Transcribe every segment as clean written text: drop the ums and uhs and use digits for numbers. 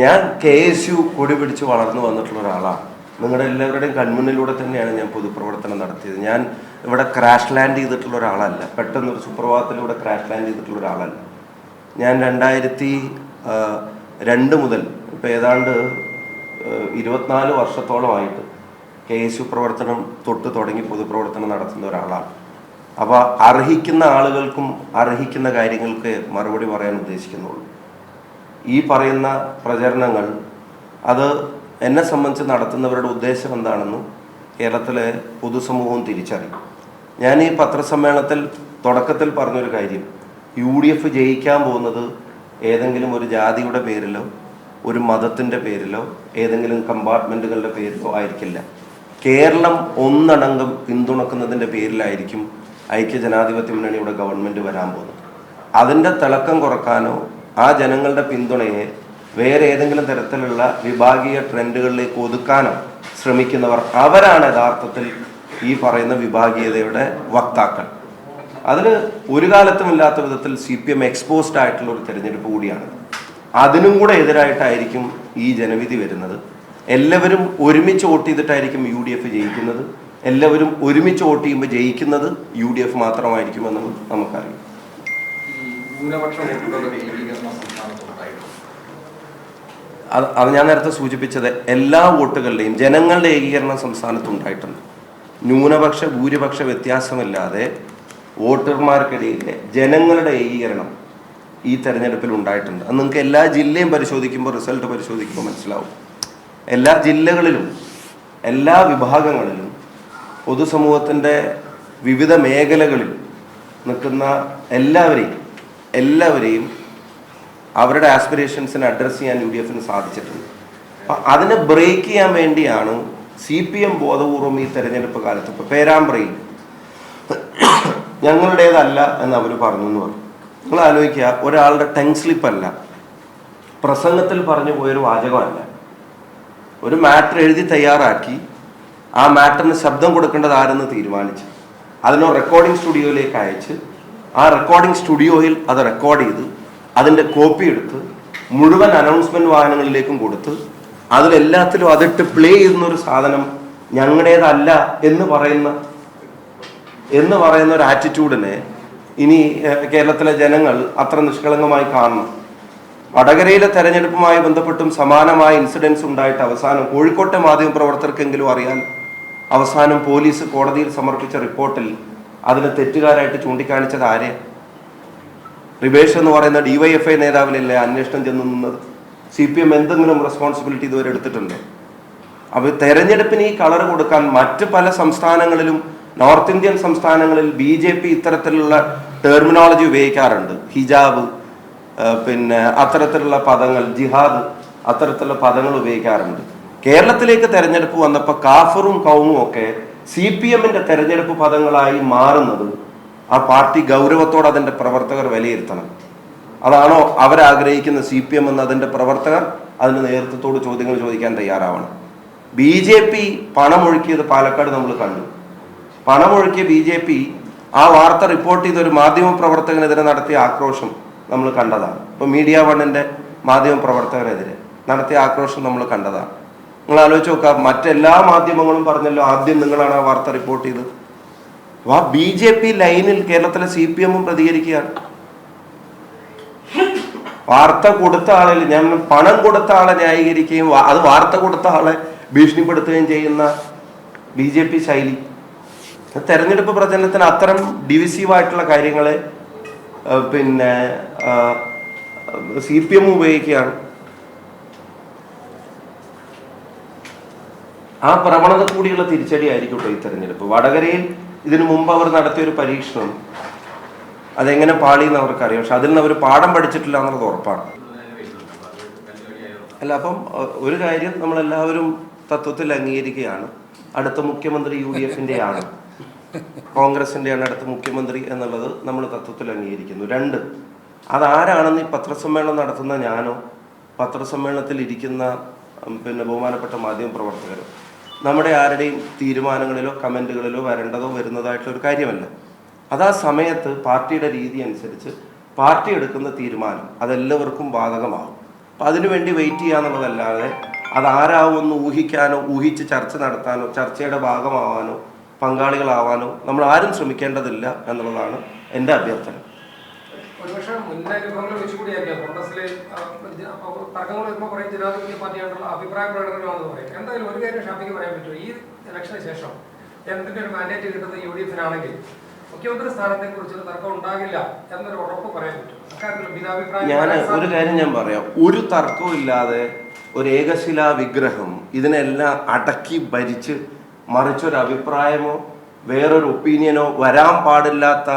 ഞാൻ KSU കൊടി പിടിച്ച് വളർന്നു വന്നിട്ടുള്ള ഒരാളാണ്. നിങ്ങളുടെ എല്ലാവരുടെയും കൺമുന്നിലൂടെ തന്നെയാണ് ഞാൻ പൊതുപ്രവർത്തനം നടത്തിയത്. ഞാൻ ഇവിടെ ക്രാഷ് ലാൻഡ് ചെയ്തിട്ടുള്ള ഒരാളല്ല, പെട്ടെന്നൊരു സുപ്രഭാതത്തിലൂടെ ക്രാഷ് ലാൻഡ് ചെയ്തിട്ടുള്ള ഒരാളല്ല. ഞാൻ 2002 മുതൽ ഇപ്പോൾ ഏതാണ്ട് 24 വർഷത്തോളമായിട്ട് KSU പ്രവർത്തനം തുടങ്ങി പൊതുപ്രവർത്തനം നടത്തുന്ന ഒരാളാണ്. അപ്പോൾ അർഹിക്കുന്ന ആളുകൾക്കും അർഹിക്കുന്ന കാര്യങ്ങൾക്ക് മറുപടി പറയാൻ ഉദ്ദേശിക്കുന്നുള്ളൂ. ഈ പറയുന്ന പ്രചരണങ്ങൾ അത് എന്നെ സംബന്ധിച്ച് നടത്തുന്നവരുടെ ഉദ്ദേശം എന്താണെന്ന് കേരളത്തിലെ പൊതുസമൂഹവും തിരിച്ചറിയും. ഞാൻ ഈ പത്രസമ്മേളനത്തിൽ തുടക്കത്തിൽ പറഞ്ഞൊരു കാര്യം, UDF ജയിക്കാൻ പോകുന്നത് ഏതെങ്കിലും ഒരു ജാതിയുടെ പേരിലോ ഒരു മതത്തിൻ്റെ പേരിലോ ഏതെങ്കിലും കമ്പാർട്ട്മെൻറ്റുകളുടെ പേരിലോ ആയിരിക്കില്ല. കേരളം ഒന്നടങ്കം പിന്തുണക്കുന്നതിൻ്റെ പേരിലായിരിക്കും ഐക്യജനാധിപത്യ മുന്നണിയുടെ ഗവൺമെൻറ് വരാൻ പോകുന്നത്. അതിൻ്റെ തിളക്കം കുറക്കാനോ ആ ജനങ്ങളുടെ പിന്തുണയെ വേറെ ഏതെങ്കിലും തരത്തിലുള്ള വിഭാഗീയ ട്രെൻഡുകളിലേക്ക് ഒതുക്കാനോ ശ്രമിക്കുന്നവർ, അവരാണ് യഥാർത്ഥത്തിൽ ഈ പറയുന്ന വിഭാഗീയതയുടെ വക്താക്കൾ. അതിൽ ഒരു കാലത്തുമില്ലാത്ത വിധത്തിൽ CPM എക്സ്പോസ്ഡ് ആയിട്ടുള്ള ഒരു തിരഞ്ഞെടുപ്പ് കൂടിയാണ്. അതിനും കൂടെ എതിരായിട്ടായിരിക്കും ഈ ജനവിധി വരുന്നത്. എല്ലാവരും ഒരുമിച്ച് വോട്ട് ചെയ്തിട്ടായിരിക്കും UDF ജയിക്കുന്നത്. എല്ലാവരും ഒരുമിച്ച് വോട്ട് ചെയ്യുമ്പോൾ ജയിക്കുന്നത് UDF മാത്രമായിരിക്കുമെന്ന് നമുക്കറിയാം. അത് ഞാൻ നേരത്തെ സൂചിപ്പിച്ചത്, എല്ലാ വോട്ടുകളുടെയും ജനങ്ങളുടെ ഏകീകരണം സംസ്ഥാനത്ത് ഉണ്ടായിട്ടുണ്ട്. ന്യൂനപക്ഷ ഭൂരിപക്ഷ വ്യത്യാസമില്ലാതെ വോട്ടർമാർക്കിടയിലെ ജനങ്ങളുടെ ഏകീകരണം ഈ തെരഞ്ഞെടുപ്പിൽ ഉണ്ടായിട്ടുണ്ട്. അത് നിങ്ങൾക്ക് എല്ലാ ജില്ലയും പരിശോധിക്കുമ്പോൾ, റിസൾട്ട് പരിശോധിക്കുമ്പോൾ മനസ്സിലാവും. എല്ലാ ജില്ലകളിലും എല്ലാ വിഭാഗങ്ങളിലും പൊതുസമൂഹത്തിൻ്റെ വിവിധ മേഖലകളിൽ നിൽക്കുന്ന എല്ലാവരെയും അവരുടെ ആസ്പിറേഷൻസിനെ അഡ്രസ്സ് ചെയ്യാൻ UDFന് സാധിച്ചിട്ടുണ്ട്. അപ്പം അതിനെ ബ്രേക്ക് ചെയ്യാൻ വേണ്ടിയാണ് CPM ബോധപൂർവം ഈ തെരഞ്ഞെടുപ്പ് കാലത്ത് ഇപ്പോൾ പേരാമ്പ്രയിൽ ഞങ്ങളുടേതല്ല എന്ന് അവർ പറഞ്ഞു എന്ന് പറഞ്ഞു. നിങ്ങൾ ആലോചിക്കുക, ഒരാളുടെ ടങ് സ്ലിപ്പല്ല, പ്രസംഗത്തിൽ പറഞ്ഞു പോയൊരു വാചകമല്ല. ഒരു മാറ്റർ എഴുതി തയ്യാറാക്കി ആ മാറ്ററിന് ശബ്ദം കൊടുക്കേണ്ടത് ആരെന്ന് തീരുമാനിച്ച് അതിനോ റെക്കോർഡിംഗ് സ്റ്റുഡിയോയിലേക്ക് അയച്ച് ആ റെക്കോർഡിംഗ് സ്റ്റുഡിയോയിൽ അത് റെക്കോർഡ് ചെയ്ത് അതിൻ്റെ കോപ്പി എടുത്ത് മുഴുവൻ അനൗൺസ്മെൻറ്റ് വാഹനങ്ങളിലേക്കും കൊടുത്ത് അതിലെല്ലാത്തിലും അതിട്ട് പ്ലേ ചെയ്യുന്നൊരു സാധനം ഞങ്ങളുടേതല്ല എന്ന് പറയുന്ന ഒരു ആറ്റിറ്റ്യൂഡിനെ ഇനി കേരളത്തിലെ ജനങ്ങൾ അത്ര നിഷ്കളങ്കമായി കാണണം. വടകരയിലെ തെരഞ്ഞെടുപ്പുമായി ബന്ധപ്പെട്ടും സമാനമായ ഇൻസിഡൻസ് ഉണ്ടായിട്ട് അവസാനം കോഴിക്കോട്ടെ മാധ്യമപ്രവർത്തകർക്കെങ്കിലും അറിയാൻ, അവസാനം പോലീസ് കോടതിയിൽ സമർപ്പിച്ച റിപ്പോർട്ടിൽ അതിന് തെറ്റുകാരായിട്ട് ചൂണ്ടിക്കാണിച്ചത് ആരെ? റിബേഷ് എന്ന് പറയുന്ന DYFI നേതാവിലല്ലേ അന്വേഷണം ചെന്ന് നിന്നത്? CPM എന്തെങ്കിലും റെസ്പോൺസിബിലിറ്റി ഇതുവരെ എടുത്തിട്ടുണ്ടോ? അപ്പോൾ തെരഞ്ഞെടുപ്പിന് ഈ കളർ കൊടുക്കാൻ മറ്റ് പല സംസ്ഥാനങ്ങളിലും, നോർത്ത് ഇന്ത്യൻ സംസ്ഥാനങ്ങളിൽ BJP ഇത്തരത്തിലുള്ള ടെർമിനോളജി ഉപയോഗിക്കാറുണ്ട്. ഹിജാബ്, പിന്നെ അത്തരത്തിലുള്ള പദങ്ങൾ, ജിഹാദ്, അത്തരത്തിലുള്ള പദങ്ങൾ ഉപയോഗിക്കാറുണ്ട്. കേരളത്തിലേക്ക് തെരഞ്ഞെടുപ്പ് വന്നപ്പോൾ കാഫറും കൗമും ഒക്കെ CPMന്റെ തെരഞ്ഞെടുപ്പ് പദങ്ങളായി മാറുന്നത് ആ പാർട്ടി ഗൗരവത്തോടെ അതിൻ്റെ പ്രവർത്തകർ വിലയിരുത്തണം. അതാണോ അവരാഗ്രഹിക്കുന്ന CPM എന്ന് അതിൻ്റെ പ്രവർത്തകർ അതിൻ്റെ നേതൃത്വത്തോട് ചോദ്യങ്ങൾ ചോദിക്കാൻ തയ്യാറാവണം. BJP പണമൊഴുക്കിയത് പാലക്കാട് നമ്മൾ കണ്ടു. പണമൊഴുക്കിയ BJP ആ വാർത്ത റിപ്പോർട്ട് ചെയ്ത ഒരു മാധ്യമ പ്രവർത്തകനെതിരെ നടത്തിയ ആക്രോശം നമ്മൾ കണ്ടതാണ്. ഇപ്പോൾ മീഡിയ വണ്ണിൻ്റെ മാധ്യമ പ്രവർത്തകരെതിരെ നടത്തിയ ആക്രോശം നമ്മൾ കണ്ടതാണ്. നിങ്ങൾ ആലോചിച്ച് നോക്കുക, മറ്റെല്ലാ മാധ്യമങ്ങളും പറഞ്ഞല്ലോ ആദ്യം നിങ്ങളാണ് ആ വാർത്ത റിപ്പോർട്ട് ചെയ്തത്. ആ BJP ലൈനിൽ കേരളത്തിലെ CPMും പ്രതികരിക്കുകയാണ്. വാർത്ത കൊടുത്ത ആളിൽ, ഞാൻ പണം കൊടുത്ത ആളെ ന്യായീകരിക്കുകയും അത് വാർത്ത കൊടുത്ത ആളെ ഭീഷണിപ്പെടുത്തുകയും ചെയ്യുന്ന BJP ശൈലി തെരഞ്ഞെടുപ്പ് പ്രചരണത്തിന് അത്തരം ഡിവിസീവായിട്ടുള്ള കാര്യങ്ങളെ പിന്നെ CPM ഉപയോഗിക്കുകയാണ്. ആ പ്രവണത കൂടിയുള്ള തിരിച്ചടി ആയിരിക്കട്ടെ ഈ തെരഞ്ഞെടുപ്പ്. വടകരയിൽ ഇതിനു മുമ്പ് അവർ നടത്തിയൊരു പരീക്ഷണം, അതെങ്ങനെ പാളിയെന്ന് അവർക്കറിയാം. പക്ഷെ അതിൽ നിന്ന് അവർ പാഠം പഠിച്ചിട്ടില്ല എന്നുള്ളത് ഉറപ്പാണ്. അല്ല, അപ്പം ഒരു കാര്യം നമ്മളെല്ലാവരും തത്വത്തിൽ അംഗീകരിക്കുകയാണ്, അടുത്ത മുഖ്യമന്ത്രി UDFന്റെ ആണ്, കോൺഗ്രസിൻ്റെയാണ് അടുത്ത മുഖ്യമന്ത്രി എന്നുള്ളത് നമ്മൾ തത്വത്തിൽ അംഗീകരിക്കുന്നു. 2, അതാരാണെന്ന് ഈ പത്രസമ്മേളനം നടത്തുന്ന ഞാനോ പത്രസമ്മേളനത്തിൽ ഇരിക്കുന്ന പിന്നെ ബഹുമാനപ്പെട്ട മാധ്യമ പ്രവർത്തകരോ നമ്മുടെ ആരുടെയും തീരുമാനങ്ങളിലോ കമൻറ്റുകളിലോ വരേണ്ടതോ വരുന്നതായിട്ടുള്ളൊരു കാര്യമല്ല. അത് ആ സമയത്ത് പാർട്ടിയുടെ രീതി അനുസരിച്ച് പാർട്ടി എടുക്കുന്ന തീരുമാനം അതെല്ലാവർക്കും ബാധകമാകും. അപ്പം അതിനുവേണ്ടി വെയിറ്റ് ചെയ്യാന്നുള്ളതല്ലാതെ അതാരാവുമെന്ന് ഊഹിക്കാനോ ഊഹിച്ച് ചർച്ച നടത്താനോ ചർച്ചയുടെ ഭാഗമാവാനോ പങ്കാളികളാവാനോ നമ്മൾ ആരും ശ്രമിക്കേണ്ടതില്ല എന്നുള്ളതാണ് എൻ്റെ അഭ്യർത്ഥന. ഒരുപക്ഷെ മുന്നനുഭവങ്ങൾ വെച്ചുകൂടിയായിരിക്കാം കോൺഗ്രസിലെ തർക്കങ്ങൾ വരുമ്പോൾ പറയും ജനാധിപത്യ പാർട്ടിയായിട്ടുള്ള അഭിപ്രായ പ്രകടനമാണെന്ന് പറയും. എന്തായാലും ഒരു കാര്യം ഷാഫിക്ക് പറയാൻ പറ്റുമോ, ഈ ഇലക്ഷന് ശേഷം കേന്ദ്രത്തിന്റെ ഒരു മാൻഡേറ്റ് കിട്ടുന്നത് UDF-നാണെങ്കിൽ മുഖ്യമന്ത്രി സ്ഥാനത്തെ കുറിച്ചൊരു തർക്കം ഉണ്ടാകില്ല എന്നൊരു ഉറപ്പ് പറയാൻ പറ്റും? ഞാൻ ഒരു കാര്യം ഞാൻ പറയാം, ഒരു തർക്കവും ഇല്ലാതെ ഒരു ഏകശിലാ വിഗ്രഹം ഇതിനെല്ലാം അടക്കി ഭരിച്ച് മറിച്ചൊരു അഭിപ്രായമോ വേറൊരു ഒപ്പീനിയനോ വരാൻ പാടില്ലാത്ത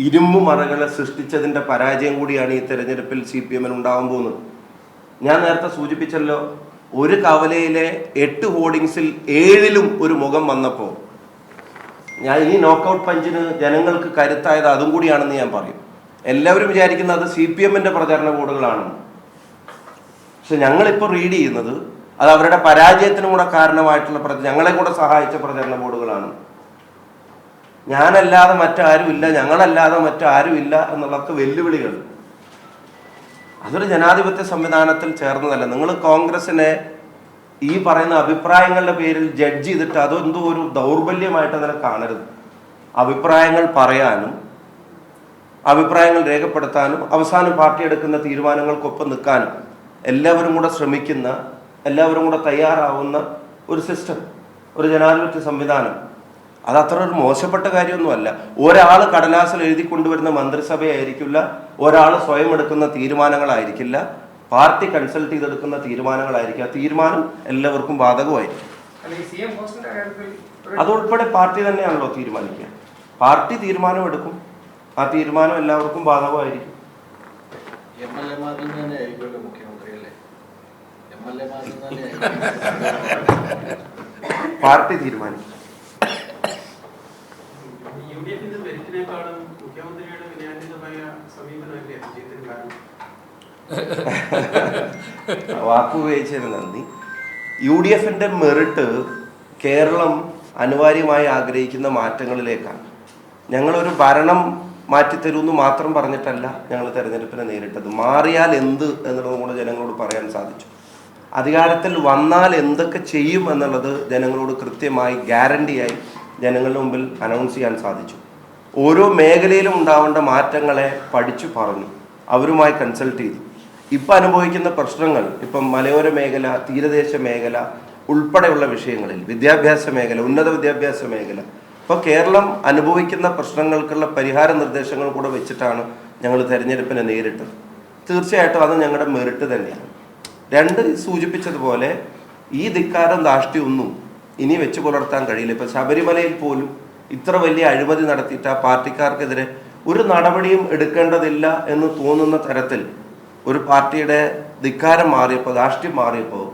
ഇരുമ്പ് മറകളെ സൃഷ്ടിച്ചതിന്റെ പരാജയം കൂടിയാണ് ഈ തെരഞ്ഞെടുപ്പിൽ CPM-ന് ഉണ്ടാവാൻ പോകുന്നത്. ഞാൻ നേരത്തെ സൂചിപ്പിച്ചല്ലോ, ഒരു കവലയിലെ 8 ഹോർഡിങ്സിൽ 7-ലും ഒരു മുഖം വന്നപ്പോൾ ഞാൻ ഈ നോക്കൌട്ട് പഞ്ചിന് ജനങ്ങൾക്ക് കരുത്തായത് അതും കൂടിയാണെന്ന് ഞാൻ പറയും. എല്ലാവരും വിചാരിക്കുന്നത് അത് CPM-ന്റെ പ്രചരണ ബോർഡുകളാണെന്ന്. പക്ഷെ ഞങ്ങളിപ്പോൾ റീഡ് ചെയ്യുന്നത് അത് അവരുടെ പരാജയത്തിനും കൂടെ കാരണമായിട്ടുള്ള ഞങ്ങളെ കൂടെ സഹായിച്ച പ്രചരണ ബോർഡുകളാണ്. ഞാനല്ലാതെ മറ്റാരുമില്ല, ഞങ്ങളല്ലാതെ മറ്റാരുമില്ല എന്നുള്ളതൊക്കെ വെല്ലുവിളികൾ. അതൊരു ജനാധിപത്യ സംവിധാനത്തിൽ ചേർന്നതല്ല. നിങ്ങൾ കോൺഗ്രസിനെ ഈ പറയുന്ന അഭിപ്രായങ്ങളുടെ പേരിൽ ജഡ്ജ് ചെയ്തിട്ട് അതെന്തോ ഒരു ദൗർബല്യമായിട്ട് അതിനെ കാണരുത്. അഭിപ്രായങ്ങൾ പറയാനും അഭിപ്രായങ്ങൾ രേഖപ്പെടുത്താനും അവസാനം പാർട്ടി എടുക്കുന്ന തീരുമാനങ്ങൾക്കൊപ്പം നിൽക്കാനും എല്ലാവരും കൂടെ ശ്രമിക്കുന്ന, എല്ലാവരും കൂടെ തയ്യാറാവുന്ന ഒരു സിസ്റ്റം, ഒരു ജനാധിപത്യ സംവിധാനം, അത് അത്ര ഒരു മോശപ്പെട്ട കാര്യമൊന്നുമല്ല. ഒരാൾ കടലാസിൽ എഴുതി കൊണ്ടുവരുന്ന മന്ത്രിസഭയായിരിക്കില്ല, ഒരാൾ സ്വയം എടുക്കുന്ന തീരുമാനങ്ങളായിരിക്കില്ല, പാർട്ടി കൺസൾട്ട് ചെയ്തെടുക്കുന്ന തീരുമാനങ്ങളായിരിക്കും. ആ തീരുമാനം എല്ലാവർക്കും ബാധകമായിരിക്കും. അതുൾപ്പെടെ പാർട്ടി തന്നെയാണല്ലോ തീരുമാനിക്കുക. പാർട്ടി തീരുമാനം എടുക്കും, ആ തീരുമാനം എല്ലാവർക്കും ബാധകമായിരിക്കും. പാർട്ടി തീരുമാനിക്കും. വാക്കുപയോഗിച്ചതിന് നന്ദി. UDF-ന്റെ മെറിറ്റ് കേരളം അനിവാര്യമായി ആഗ്രഹിക്കുന്ന മാറ്റങ്ങളിലേക്കാണ്. ഞങ്ങളൊരു ഭരണം മാറ്റിത്തരൂന്ന് മാത്രം പറഞ്ഞിട്ടല്ല ഞങ്ങൾ തെരഞ്ഞെടുപ്പിനെ നേരിട്ടത്. മാറിയാൽ എന്ത് എന്നുള്ളതും കൂടെ ജനങ്ങളോട് പറയാൻ സാധിച്ചു. അധികാരത്തിൽ വന്നാൽ എന്തൊക്കെ ചെയ്യും എന്നുള്ളത് ജനങ്ങളോട് കൃത്യമായി ഗ്യാരണ്ടിയായി ജനങ്ങളുടെ മുമ്പിൽ അനൗൺസ് ചെയ്യാൻ സാധിച്ചു. ഓരോ മേഖലയിലും ഉണ്ടാവേണ്ട മാറ്റങ്ങളെ പഠിച്ചു പറഞ്ഞു, അവരുമായി കൺസൾട്ട് ചെയ്തു. ഇപ്പം അനുഭവിക്കുന്ന പ്രശ്നങ്ങൾ, ഇപ്പം മലയോര മേഖല, തീരദേശ മേഖല ഉൾപ്പെടെയുള്ള വിഷയങ്ങളിൽ, വിദ്യാഭ്യാസ മേഖല, ഉന്നത വിദ്യാഭ്യാസ മേഖല, ഇപ്പോൾ കേരളം അനുഭവിക്കുന്ന പ്രശ്നങ്ങൾക്കുള്ള പരിഹാര നിർദ്ദേശങ്ങൾ കൂടെ വെച്ചിട്ടാണ് ഞങ്ങൾ തെരഞ്ഞെടുപ്പിനെ നേരിട്ടത്. തീർച്ചയായിട്ടും അത് ഞങ്ങളുടെ മെറിറ്റ് തന്നെയാണ്. രണ്ട് സൂചിപ്പിച്ചതുപോലെ ഈ ധിക്കാരം ധാർഷ്ട്യമൊന്നും ഇനി വെച്ച് പുലർത്താൻ കഴിയില്ല. ഇപ്പം ശബരിമലയിൽ പോലും ഇത്ര വലിയ അഴിമതി നടത്തിയിട്ട് ആ പാർട്ടിക്കാർക്കെതിരെ ഒരു നടപടിയും എടുക്കേണ്ടതില്ല എന്ന് തോന്നുന്ന തരത്തിൽ ഒരു പാർട്ടിയുടെ ധിക്കാരം മാറിയപ്പോൾ, ധാർഷ്ട്യം മാറിയപ്പോൾ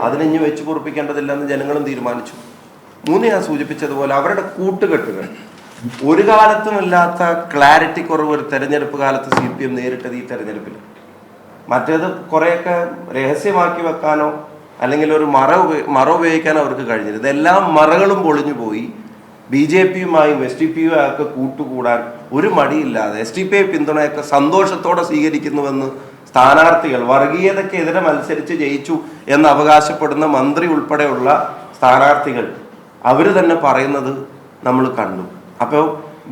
അതിനിഞ്ഞ് വെച്ച് പൊറുപ്പിക്കേണ്ടതില്ലെന്ന് ജനങ്ങളും തീരുമാനിച്ചു. മൂന്ന് ഞാൻ സൂചിപ്പിച്ചതുപോലെ അവരുടെ കൂട്ടുകെട്ടുകൾ ഒരു കാലത്തുമില്ലാത്ത ക്ലാരിറ്റി കുറവ് ഒരു തെരഞ്ഞെടുപ്പ് കാലത്ത് CPM നേരിട്ടത് ഈ തെരഞ്ഞെടുപ്പിൽ. മറ്റേത് കുറേയൊക്കെ രഹസ്യമാക്കി വെക്കാനോ അല്ലെങ്കിൽ ഒരു മറ ഉപയോഗിക്കാനോ അവർക്ക് കഴിഞ്ഞില്ല. ഇതെല്ലാം മറകളും പൊളിഞ്ഞു പോയി. BJP-യുമായും SDPയും ഒക്കെ കൂട്ടുകൂടാൻ ഒരു മടിയില്ലാതെ SDPI പിന്തുണയൊക്കെ സന്തോഷത്തോടെ സ്വീകരിക്കുന്നുവെന്ന് സ്ഥാനാർത്ഥികൾ, വർഗീയതയ്ക്കെതിരെ മത്സരിച്ച് ജയിച്ചു എന്ന് അവകാശപ്പെടുന്ന മന്ത്രി ഉൾപ്പെടെയുള്ള സ്ഥാനാർത്ഥികൾ അവർ തന്നെ പറയുന്നത് നമ്മൾ കണ്ടു. അപ്പോൾ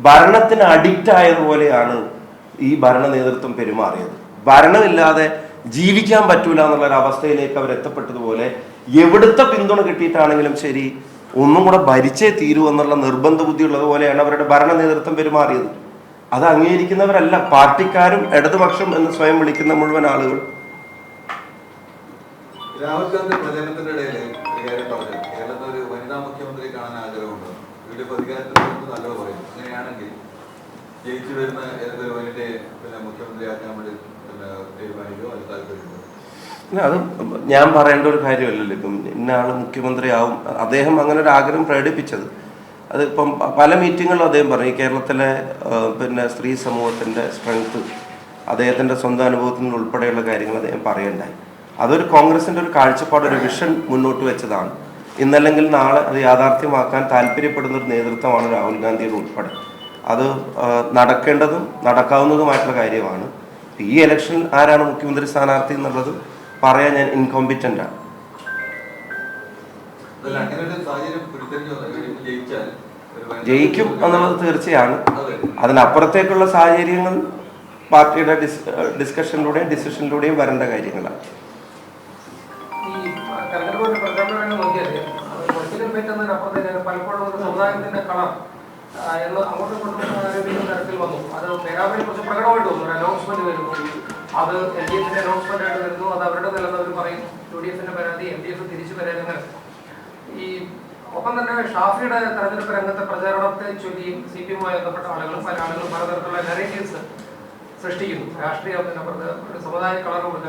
ഭരണത്തിന് അഡിക്റ്റ് ആയതുപോലെയാണ് ഈ ഭരണ നേതൃത്വം പെരുമാറിയത്. ഭരണമില്ലാതെ ജീവിക്കാൻ പറ്റൂല എന്നുള്ളൊരവസ്ഥയിലേക്ക് അവർ എത്തപ്പെട്ടതുപോലെ എവിടുത്തെ പിന്തുണ കിട്ടിയിട്ടാണെങ്കിലും ശരി ഒന്നും കൂടെ ഭരിച്ചേ തീരൂ എന്നുള്ള നിർബന്ധ ബുദ്ധി ഉള്ളതുപോലെയാണ് അവരുടെ ഭരണ നേതൃത്വം പെരുമാറിയത്. അത് അംഗീകരിക്കുന്നവരല്ല പാർട്ടിക്കാരും ഇടതുപക്ഷം എന്ന് സ്വയം വിളിക്കുന്ന മുഴുവൻ ആളുകൾ. രാഹുൽ ഗാന്ധി പ്രചരണത്തിന്റെ ഇടയിൽ ഒരു കാര്യം പറഞ്ഞു, കേരളത്തിൽ ഒരു വനിതാ മുഖ്യമന്ത്രി കാണാൻ ആഗ്രഹമുണ്ട്. UDF അധികാരത്തിൽ നല്ലത് പറയും. അങ്ങനെയാണെങ്കിൽ ജയിച്ചു വരുന്ന ഏതൊരു വനിതയെ മുഖ്യമന്ത്രിയാക്കാൻ വേണ്ടി തീരുമാനിക്കുമോ, അത് താല്പര്യമുണ്ടോ? അത് ഞാൻ പറയേണ്ട ഒരു കാര്യമല്ലല്ലോ. ഇപ്പം ഇന്ന ആള് മുഖ്യമന്ത്രിയാവും, അദ്ദേഹം അങ്ങനെ ഒരു ആഗ്രഹം പ്രകടിപ്പിച്ചത്. അതിപ്പം പല മീറ്റിങ്ങുകളും അദ്ദേഹം പറഞ്ഞു. കേരളത്തിലെ സ്ത്രീ സമൂഹത്തിൻ്റെ സ്ട്രെങ്ത് അദ്ദേഹത്തിൻ്റെ സ്വന്തം അനുഭവത്തിൽ നിന്ന് ഉൾപ്പെടെയുള്ള കാര്യങ്ങൾ അദ്ദേഹം പറയണ്ടായി. അതൊരു കോൺഗ്രസിൻ്റെ ഒരു കാഴ്ചപ്പാട്, ഒരു വിഷൻ മുന്നോട്ട് വെച്ചതാണ്. ഇന്നല്ലെങ്കിൽ നാളെ അത് യാഥാർത്ഥ്യമാക്കാൻ താല്പര്യപ്പെടുന്ന ഒരു നേതൃത്വമാണ് രാഹുൽ ഗാന്ധിയുടെ ഉൾപ്പെടെ. അത് നടക്കേണ്ടതും നടക്കാവുന്നതുമായിട്ടുള്ള കാര്യമാണ്. ഈ ഇലക്ഷനിൽ ആരാണ് മുഖ്യമന്ത്രി സ്ഥാനാർത്ഥി എന്നുള്ളത് പറയാൻ ഞാൻ ഇൻകോമ്പിറ്റന്റ് ആണ്. അതല്ല, അങ്ങനെ ഒരു സാഹചര്യം ജയിച്ചാൽ ജയിക്കും എന്നുള്ളത് തീർച്ചയാണ്. അതെ. അതിനപ്പുറത്തേക്കുള്ള സാഹചര്യങ്ങൾ പാർട്ടിയുടെ ഡിസ്കഷനിലൂടെയും ഡിസിഷനിലൂടെയും വരേണ്ട കാര്യങ്ങളാണ്. ഈ തെരഞ്ഞെടുപ്പ് പ്രചാരണം നോക്കിയാൽ പൊളിറ്റിക്കൽ ഫൈറ്റ് എന്നതിനപ്പുറത്തേക്ക് പലപ്പോഴും ഒരു സമുദായത്തിന്റെ കളർ എന്ന് അങ്ങോട്ടും ഇങ്ങോട്ടും ആരോപിക്കുന്ന തരത്തിൽ വന്നു. അത് പേരാവരി കുറച്ച് പ്രകടമായിട്ട് വന്നു. ഒരു അനൗൺസ്മെന്റ് വരുന്നു, അത് LDFന്റെ അനൗൺസ്മെന്റ് ആയിട്ട് വരുന്നു, അത് അവരുടെ നിലനിന്ന് പറയും. UDFന്റെ പരാതി LDF തിരിച്ചു വരാൻ. ഈ ഒപ്പം തന്നെ ഷാഫിയുടെ തെരഞ്ഞെടുപ്പ് രംഗത്തെ പ്രചാരണത്തെ ചൊല്ലിയും CPM-മായി ബന്ധപ്പെട്ട ആളുകളും പല ആളുകളും പലതരത്തിലുള്ള നെറേറ്റീവ്സ് സൃഷ്ടിക്കുന്നു. രാഷ്ട്രീയത്തിനപ്പുറത്ത് ഒരു സമുദായ കളർ കൊടുക്കാൻ